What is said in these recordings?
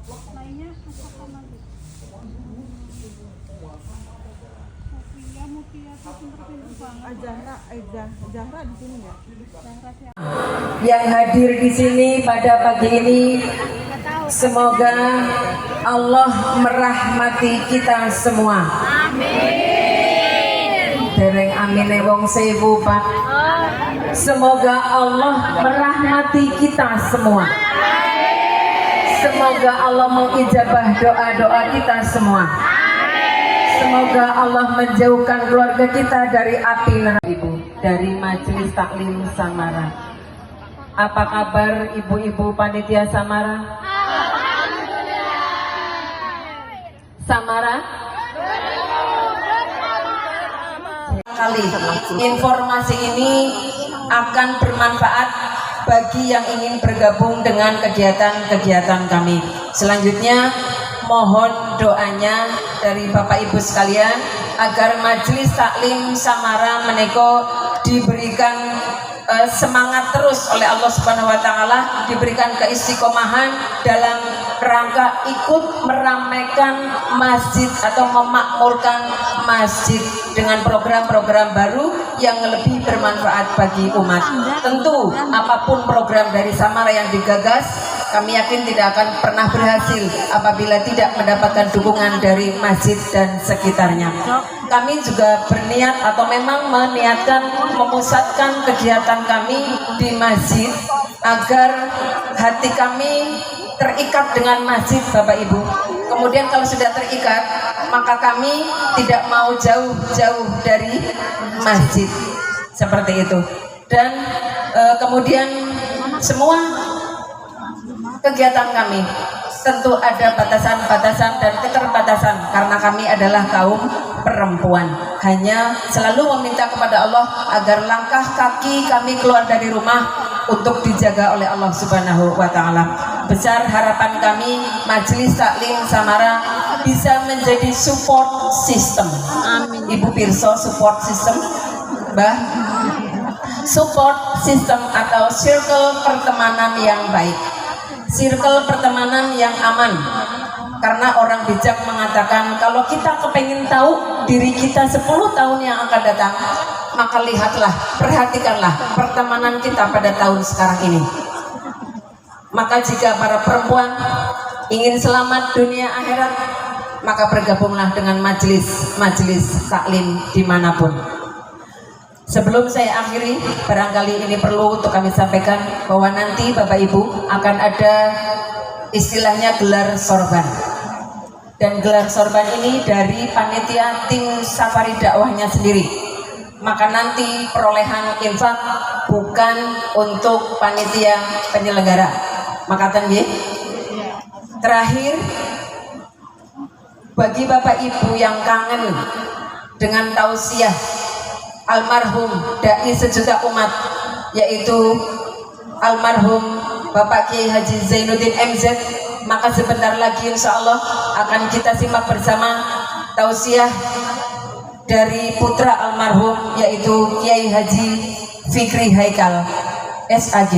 Lainnya apa lagi? Sofia Mutia itu pinter-pinter banget. Zahra di sini ya. Zahra siapa? Yang hadir di sini pada pagi ini, semoga Allah merahmati kita semua. Dereng amine wong sewu Pak. Semoga Allah merahmati kita semua. Semoga Allah mengijabah doa-doa kita semua. Semoga Allah menjauhkan keluarga kita dari api neraka. Ibu dari Majelis Taklim Samara, apa kabar ibu-ibu panitia Samara? Samara? Kali informasi ini akan bermanfaat bagi yang ingin bergabung dengan kegiatan-kegiatan kami. Selanjutnya mohon doanya dari Bapak Ibu sekalian agar Majelis Taklim Samara meneko diberikan semangat terus oleh Allah Subhanahu wa taala, diberikan keistiqomahan dalam rangka ikut meramaikan masjid atau memakmurkan masjid dengan program-program baru yang lebih bermanfaat bagi umat. Tentu apapun program dari Samara yang digagas, kami yakin tidak akan pernah berhasil apabila tidak mendapatkan dukungan dari masjid dan sekitarnya. Kami juga berniat atau memang meniatkan memusatkan kegiatan kami di masjid agar hati kami terikat dengan masjid, Bapak Ibu. Kemudian kalau sudah terikat, maka kami tidak mau jauh-jauh dari masjid, seperti itu. Dan kemudian semua kegiatan kami tentu ada batasan-batasan dan keterbatasan karena kami adalah kaum perempuan. Hanya selalu meminta kepada Allah agar langkah kaki kami keluar dari rumah untuk dijaga oleh Allah Subhanahu wa taala. Besar harapan kami Majelis Taklim Samara bisa menjadi support system. Amin. Ibu Pirso, support system, Mbah. Support system atau circle pertemanan yang baik, circle pertemanan yang aman. Karena orang bijak mengatakan kalau kita kepengen tahu diri kita 10 tahun yang akan datang, maka lihatlah, perhatikanlah pertemanan kita pada tahun sekarang ini. Maka jika para perempuan ingin selamat dunia akhirat, maka bergabunglah dengan majelis taklim dimanapun. Sebelum saya akhiri, barangkali ini perlu untuk kami sampaikan bahwa nanti Bapak Ibu akan ada istilahnya gelar sorban. Dan gelar sorban ini dari panitia tim safari dakwahnya sendiri. Maka nanti perolehan infak bukan untuk panitia penyelenggara. Maka tadi terakhir, bagi Bapak Ibu yang kangen dengan tausiah almarhum dai sejuta umat, yaitu almarhum Bapak Kiai Haji Zainuddin MZ, maka sebentar lagi insya Allah akan kita simak bersama tausiah dari putra almarhum, yaitu Kiai Haji Fikri Haikal SAG.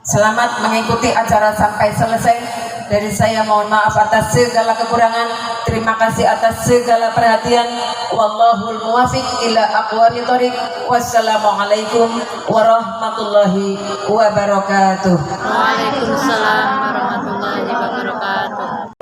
Selamat mengikuti acara sampai selesai. Dari saya mohon maaf atas segala kekurangan. Terima kasih atas segala perhatian. Wallahul muwafiq ila aqwamit thoriq. Wassalamualaikum warahmatullahi wabarakatuh. Waalaikumsalam warahmatullahi wabarakatuh.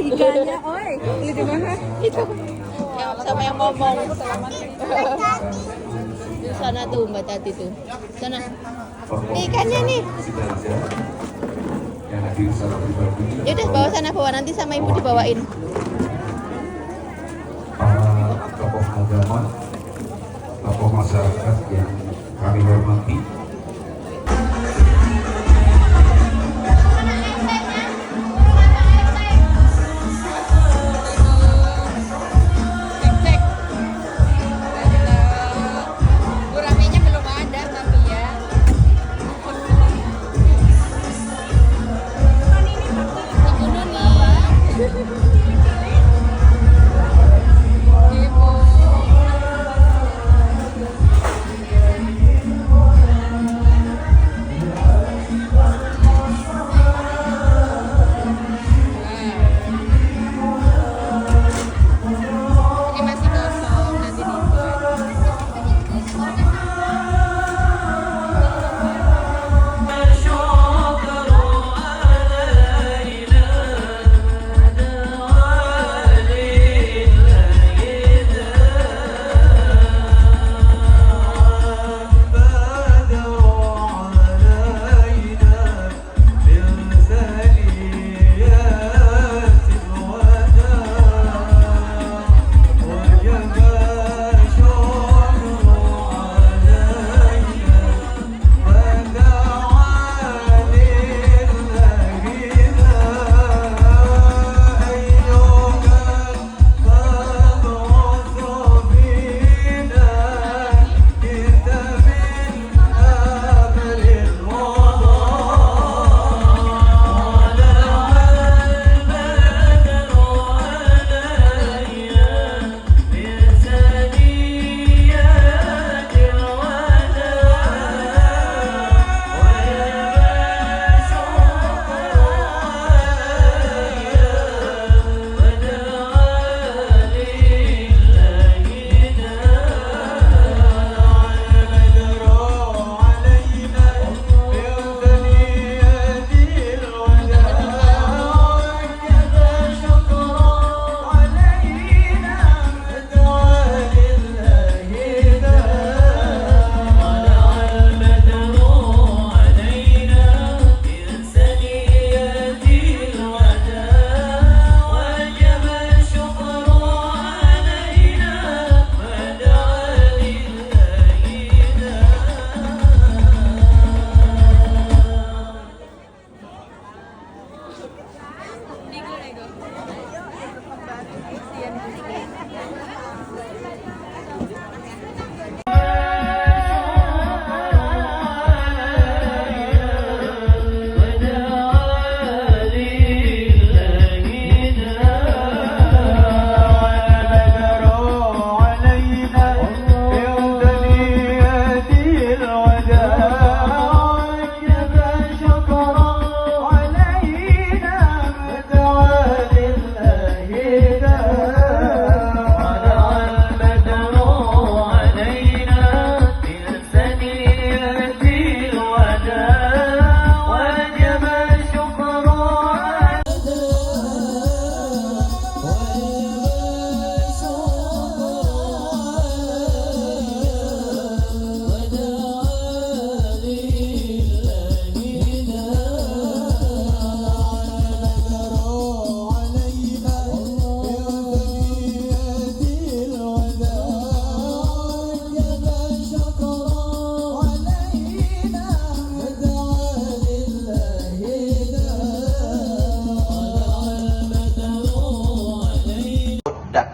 Iganya, oi. Beli di mana? Itu. Ya, sama yang ngomong. Di sana tuh Mbak Tati tuh. Sana. Ikannya nih. Ya udah bawa sana, bawa nanti sama ibu dibawain. Para tokoh agama, tokoh masyarakat yang kami hormati, Guramenya belum ada tapi ya. Ibu Nuni. Ibu. Ini masih kosong, nanti dibuat.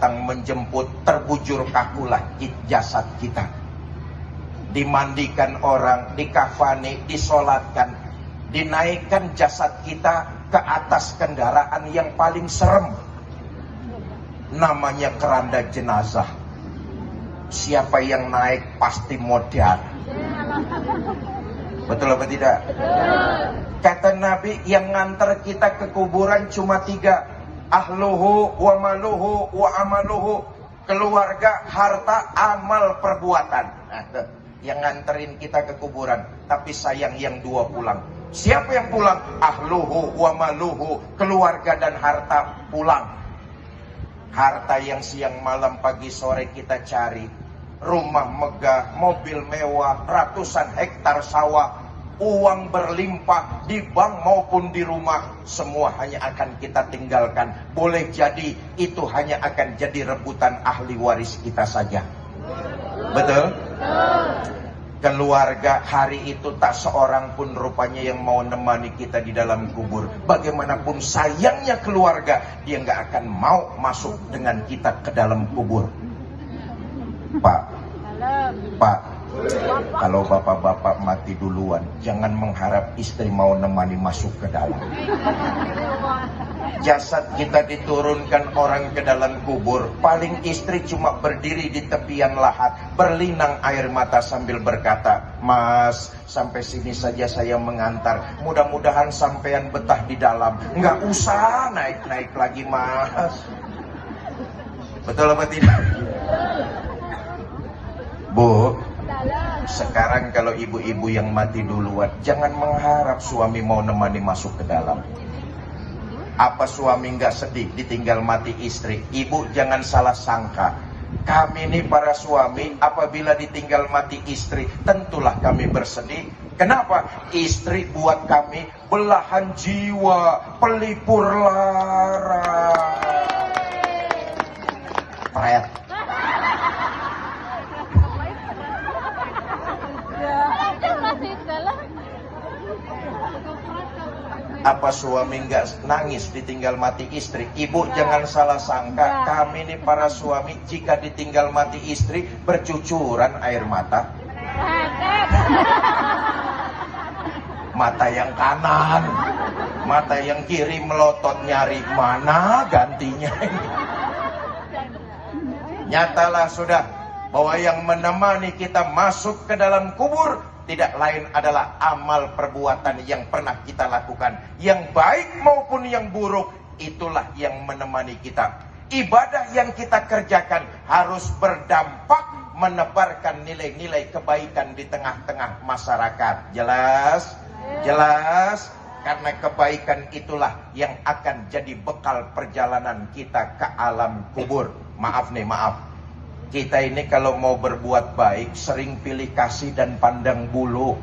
datang menjemput, terbujur kakulah jasad kita, dimandikan orang, dikafani, disolatkan, dinaikkan jasad kita ke atas kendaraan yang paling serem, namanya keranda jenazah. Siapa yang naik pasti modal. Betul apa tidak? Kata Nabi, yang nganter kita ke kuburan cuma 3: ahluhu wa maluhu wa amaluhu. Keluarga, harta, amal, perbuatan. Nah, yang nganterin kita ke kuburan. Tapi sayang yang 2 pulang. Siapa yang pulang? Ahluhu wa maluhu, keluarga dan harta pulang. Harta yang siang malam pagi sore kita cari, rumah megah, mobil mewah, ratusan hektar sawah, uang berlimpah di bank maupun di rumah, semua hanya akan kita tinggalkan. Boleh jadi itu hanya akan jadi rebutan ahli waris kita saja. Betul? Keluarga hari itu tak seorang pun rupanya yang mau nemani kita di dalam kubur. Bagaimanapun sayangnya keluarga, dia nggak akan mau masuk dengan kita ke dalam kubur. Pak, kalau bapak-bapak mati duluan, jangan mengharap istri mau nemani masuk ke dalam. Jasad kita diturunkan orang ke dalam kubur, paling istri cuma berdiri di tepian lahat, berlinang air mata sambil berkata, "Mas, sampai sini saja saya mengantar, mudah-mudahan sampean betah di dalam, nggak usah naik-naik lagi, Mas." Betul apa tidak? Bu, sekarang kalau ibu-ibu yang mati duluan, jangan mengharap suami mau nemani masuk ke dalam. Apa suami nggak sedih ditinggal mati istri? Ibu jangan salah sangka. Kami ini para suami, apabila ditinggal mati istri, tentulah kami bersedih. Kenapa? Istri buat kami belahan jiwa, pelipur lara. Pret. Apa suami nggak nangis ditinggal mati istri? Ibu jangan salah sangka, kami ini para suami jika ditinggal mati istri bercucuran air mata. Mata yang kanan, mata yang kiri melotot nyari mana gantinya. Nyatalah sudah bahwa yang menemani kita masuk ke dalam kubur tidak lain adalah amal perbuatan yang pernah kita lakukan, yang baik maupun yang buruk, itulah yang menemani kita. Ibadah yang kita kerjakan harus berdampak menebarkan nilai-nilai kebaikan di tengah-tengah masyarakat. Jelas? Jelas? Karena kebaikan itulah yang akan jadi bekal perjalanan kita ke alam kubur. Maaf nih, maaf. Kita ini kalau mau berbuat baik sering pilih kasih dan pandang bulu.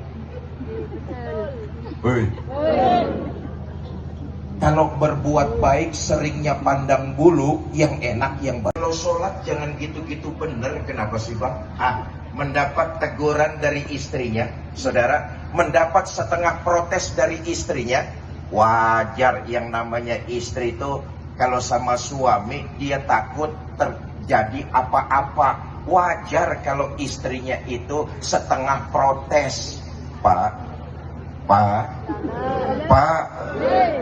Kalau berbuat baik seringnya pandang bulu, yang enak yang baik. Kalau sholat jangan gitu-gitu bener. Kenapa sih bang? Mendapat teguran dari istrinya, saudara, mendapat setengah protes dari istrinya. Wajar, yang namanya istri itu kalau sama suami dia takut jadi apa-apa. Wajar kalau istrinya itu setengah protes. Pak,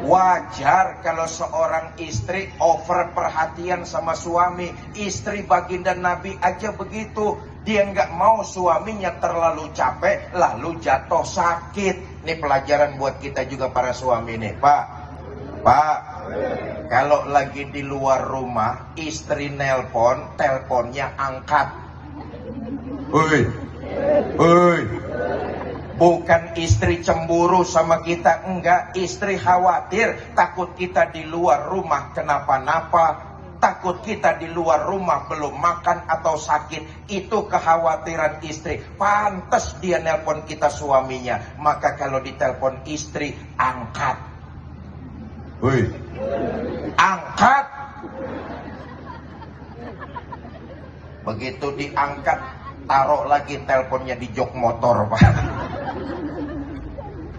wajar kalau seorang istri over perhatian sama suami. Istri baginda Nabi aja begitu. Dia nggak mau suaminya terlalu capek lalu jatuh sakit. Ini pelajaran buat kita juga para suami nih. Pak, kalau lagi di luar rumah, istri nelpon, teleponnya angkat. Bukan istri cemburu sama kita, enggak. Istri khawatir, takut kita di luar rumah kenapa-napa. Takut kita di luar rumah belum makan atau sakit. Itu kekhawatiran istri. Pantes dia nelpon kita suaminya. Maka kalau ditelepon istri, angkat. Angkat. Begitu diangkat, taruh lagi teleponnya di jok motor, Pak.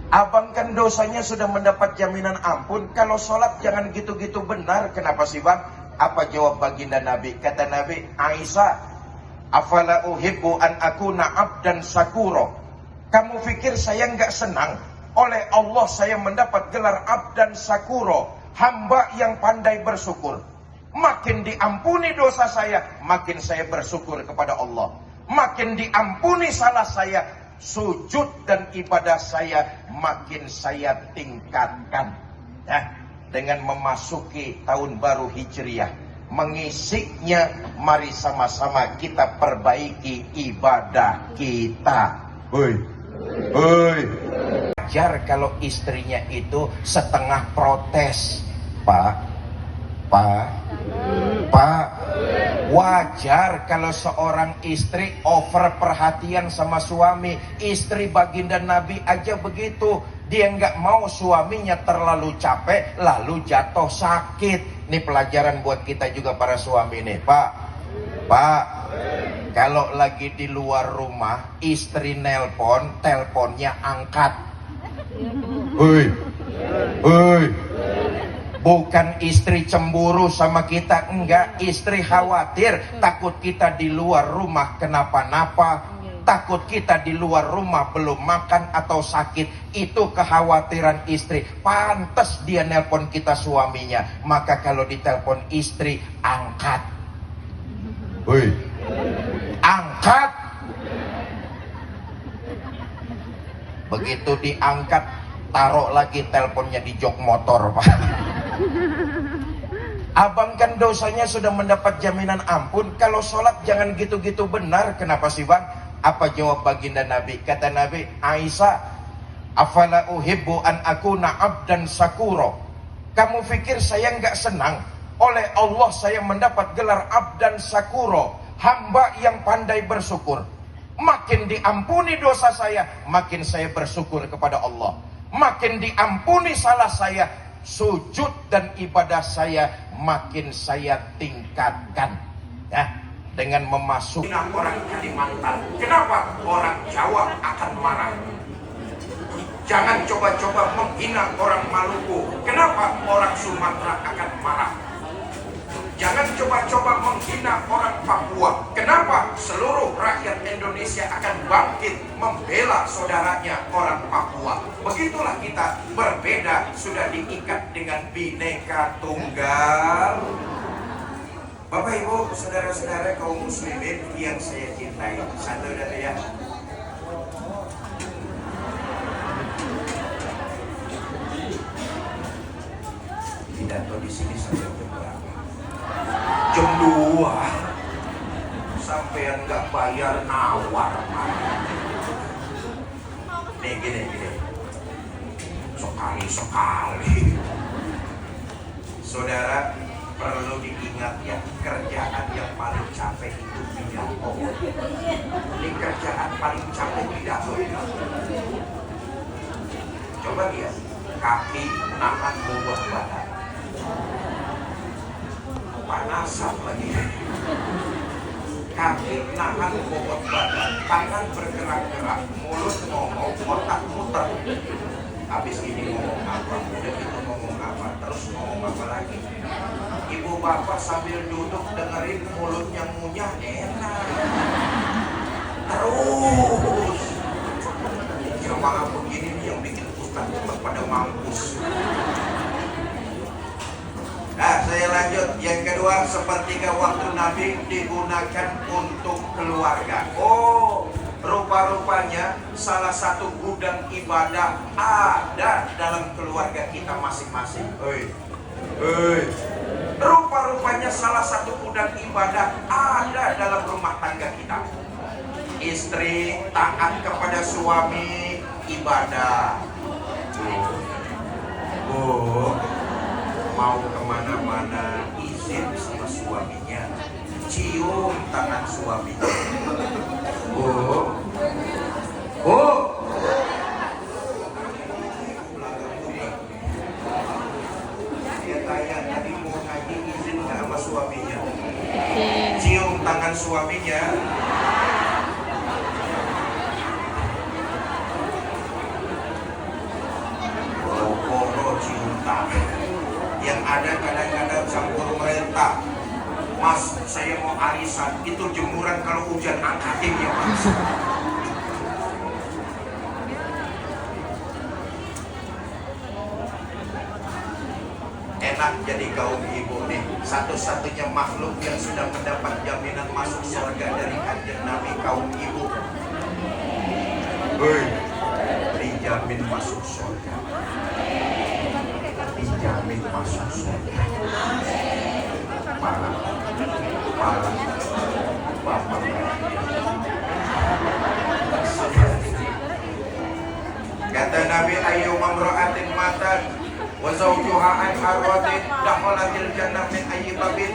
Abang kan dosanya sudah mendapat jaminan ampun. Kalau sholat jangan gitu-gitu benar. Kenapa sih bang? Apa jawab baginda Nabi? Kata Nabi, Aisyah, afala uhibbu an akuna abdan sakuro. Kamu pikir saya nggak senang? Oleh Allah saya mendapat gelar abdan sakuro, hamba yang pandai bersyukur. Makin diampuni dosa saya, makin saya bersyukur kepada Allah. Makin diampuni salah saya, sujud dan ibadah saya makin saya tingkatkan. Dengan memasuki tahun baru Hijriah, mengisiknya, mari sama-sama kita perbaiki ibadah kita. wajar kalau istrinya itu setengah protes. Pak, wajar kalau seorang istri over perhatian sama suami. Istri baginda Nabi aja begitu. Dia nggak mau suaminya terlalu capek lalu jatuh sakit. Ini pelajaran buat kita juga para suami nih. Pak, kalau lagi di luar rumah istri nelpon, teleponnya angkat. Hei, bukan istri cemburu sama kita, enggak. Istri khawatir, takut kita di luar rumah kenapa-napa, takut kita di luar rumah belum makan atau sakit. Itu kekhawatiran istri. Pantas dia nelpon kita suaminya. Maka kalau ditelepon istri, angkat. Hei, angkat. Begitu diangkat, taruh lagi teleponnya di jok motor, Pak. Abang kan dosanya sudah mendapat jaminan ampun. Kalau sholat jangan gitu-gitu benar. Kenapa sih bang? Apa jawab baginda Nabi? Kata Nabi, Aisyah, afala uhibbu an akuna abdan sakuro. Kamu pikir saya nggak senang? Oleh Allah saya mendapat gelar abdan sakuro, hamba yang pandai bersyukur. Makin diampuni dosa saya, makin saya bersyukur kepada Allah. Makin diampuni salah saya, sujud dan ibadah saya makin saya tingkatkan. Ya, dengan memasuki orang Kalimantan. Kenapa orang Jawa akan marah? Jangan coba-coba menghina orang Maluku. Kenapa orang Sumatera akan marah? Jangan coba-coba menghina orang Papua. Kenapa seluruh rakyat Indonesia akan bangkit membela saudaranya orang Papua? Begitulah kita, berbeda sudah diikat dengan Bhinneka Tunggal. Bapak Ibu, saudara-saudara kaum muslimin yang saya cintai, satu dan ya. Pidato di sini sampai jam berapa? Jam 2. Sampean nggak bayar nawar. Nih gini. Sekali. Saudara, perlu diingat ya, kerjaan yang paling capek itu pidato. Ini kerjaan paling capek pidato. Coba lihat, kaki nahan bobot badan. Panasan lagi. Kaki nahan bobot badan, tangan bergerak-gerak, mulut ngomong, otak muter. Habis ini ngomong apa, udah itu ngomong apa, terus ngomong apa lagi. Ibu bapak sambil duduk dengerin mulutnya ngunyah, enak. Terus jamaah begini nih yang bikin ustaz cepat pada mampus. Nah, saya lanjut. Yang kedua, sepertiga waktu Nabi digunakan untuk keluarga. Oh, rupa-rupanya salah satu gudang ibadah ada dalam keluarga kita masing-masing. Rupa-rupanya salah satu gudang ibadah ada dalam rumah tangga kita. Istri taat kepada suami, ibadah. Mau kemana-mana izin sama suaminya, cium tangan suaminya. Dia tanya tadi mau ngaji izin nggak sama suaminya, cium tangan suaminya. Cium tangan. Yang ada kadang-kadang campur merintah. Mas, saya mau arisan. Itu jemuran kalau hujan angkatin ya mas. Enak jadi kaum ibu nih. Satu-satunya makhluk yang sudah mendapat jaminan masuk surga dari kanjeng Nabi, kaum ibu. Dijamin masuk surga. Dijamin masuk surga. Parah Bapak. Kata Nabi ayu mamra'atin matan wa zawjuha an harwatin dakhalatil jannah min ayyi babin.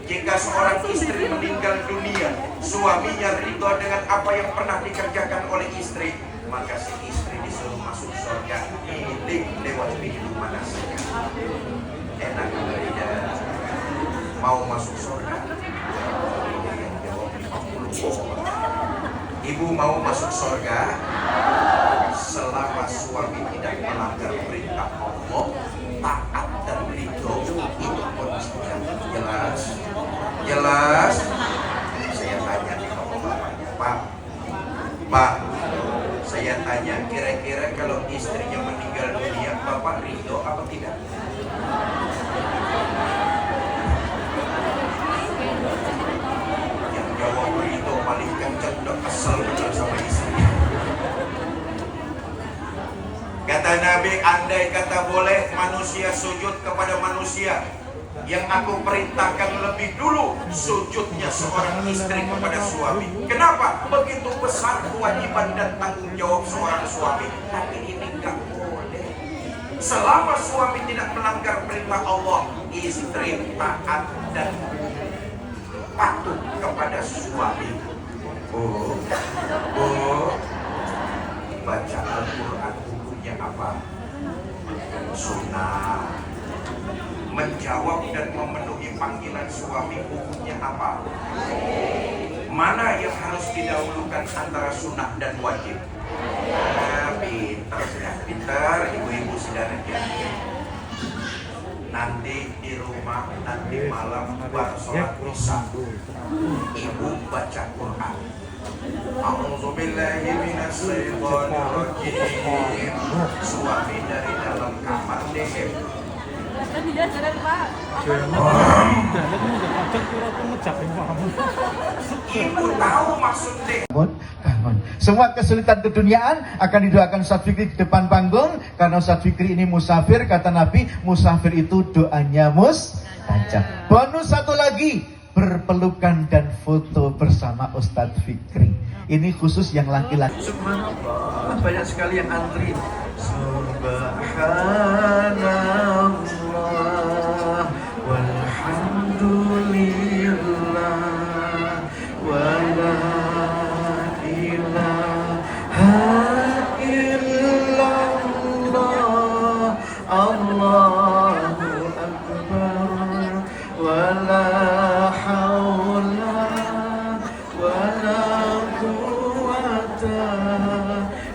Jika seorang istri meninggal dunia, suaminya ridho dengan apa yang pernah dikerjakan oleh istri, maka si istri disuruh masuk surga pilih lewat pintu mana saja. Enak tidak? Mau masuk surga? Ibu mau masuk surga selama suami tidak melanggar perintah Allah, taat dan ridho, itu kondisinya. Jelas? Jelas? Saya tanya nih bapaknya, Pak, saya tanya, kira-kira kalau istrinya meninggal dunia, Bapak ridho apa tidak? Yang jawab ridho paling kencang, udah kesel betul sama istri. Kata Nabi, andai kata boleh manusia sujud kepada manusia, yang aku perintahkan lebih dulu sujudnya seorang istri kepada suami. Kenapa? Begitu besar kewajiban dan tanggung jawab seorang suami. Tapi ini enggak boleh. Selama suami tidak melanggar perintah Allah, istri taat dan patuh kepada suami. Baca Al-Quran hukumnya apa? Sunnah. Menjawab dan memenuhi panggilan suami hukumnya apa? Mana yang harus didahulukan antara sunnah dan wajib? Pintar sudah, pintar ibu-ibu saudara jadinya. Nanti di rumah, nanti malam baru sholat isya, ibu baca Quran. A'udzubillahi minasyaitonir rajim. Suami dari dalam kamar DM. Ibu tahu maksudnya. Bangun. Semua kesulitan keduniaan akan didoakan Ustadz Fikri di depan panggung. Karena Ustadz Fikri ini musafir, kata Nabi, musafir itu doanya mustajab. Bonus satu lagi, berpelukan dan foto bersama Ustadz Fikri. Ini khusus yang laki-laki. Subhanallah, banyak sekali yang antri. Subhanallah walhamdulillah wala ilaha illallah Allahu akbar wala haula wala quwwata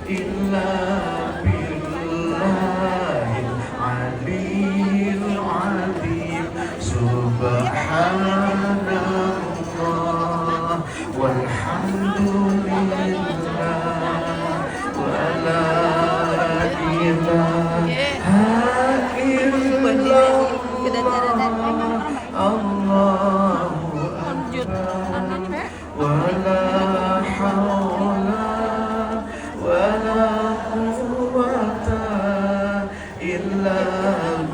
illa billahil aliyil azim. Subhanallah walhamdulillah wala ilaha illallah Allahu akbar wala haula wala quwwata illa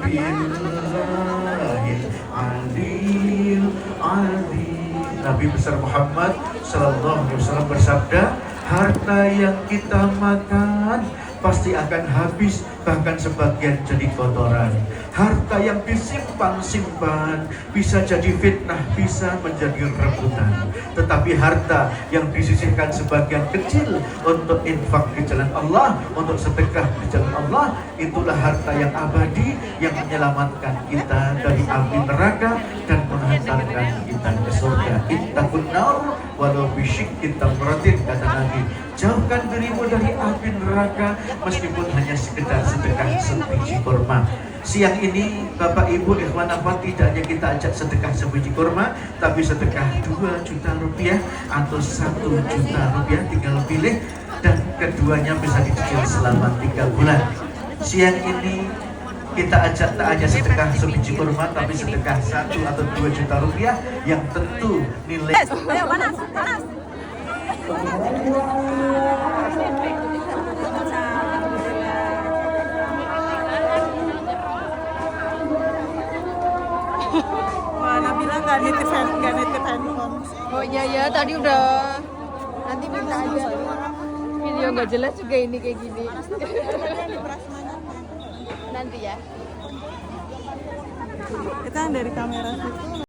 billahil aliyil azim. Nabi besar Muhammad sallallahu alaihi wasallam bersabda, harta yang kita makan pasti akan habis, bahkan sebagian jadi kotoran. Harta yang disimpan-simpan bisa jadi fitnah, bisa menjadi rebutan. Tetapi harta yang disisihkan sebagian kecil untuk infak di jalan Allah, untuk sedekah di jalan Allah, itulah harta yang abadi yang menyelamatkan kita dari api neraka dan menghantarkan kita ke surga. Ittaqun nar walau bisyikki tamratin, kata Nabi. Jauhkan dirimu dari api neraka meskipun hanya sekedar sedekah sebiji kurma. Siang ini Bapak Ibu ikhwan akhwat, tidak hanya kita ajak sedekah sebiji kurma, tapi sedekah 2 juta rupiah atau 1 juta rupiah, tinggal pilih, dan keduanya bisa dicicil selama 3 bulan. Siang ini kita ajak tak hanya sedekah sebiji kurma, tapi sedekah 1 atau 2 juta rupiah yang tentu nilai. Ayo panas, panas. Wah, Nabila nggak nitip handphone. Oh iya ya, tadi udah. Nanti minta aja. video nggak jelas juga ini kayak gini. Nanti ya. Kita yang dari kamera situ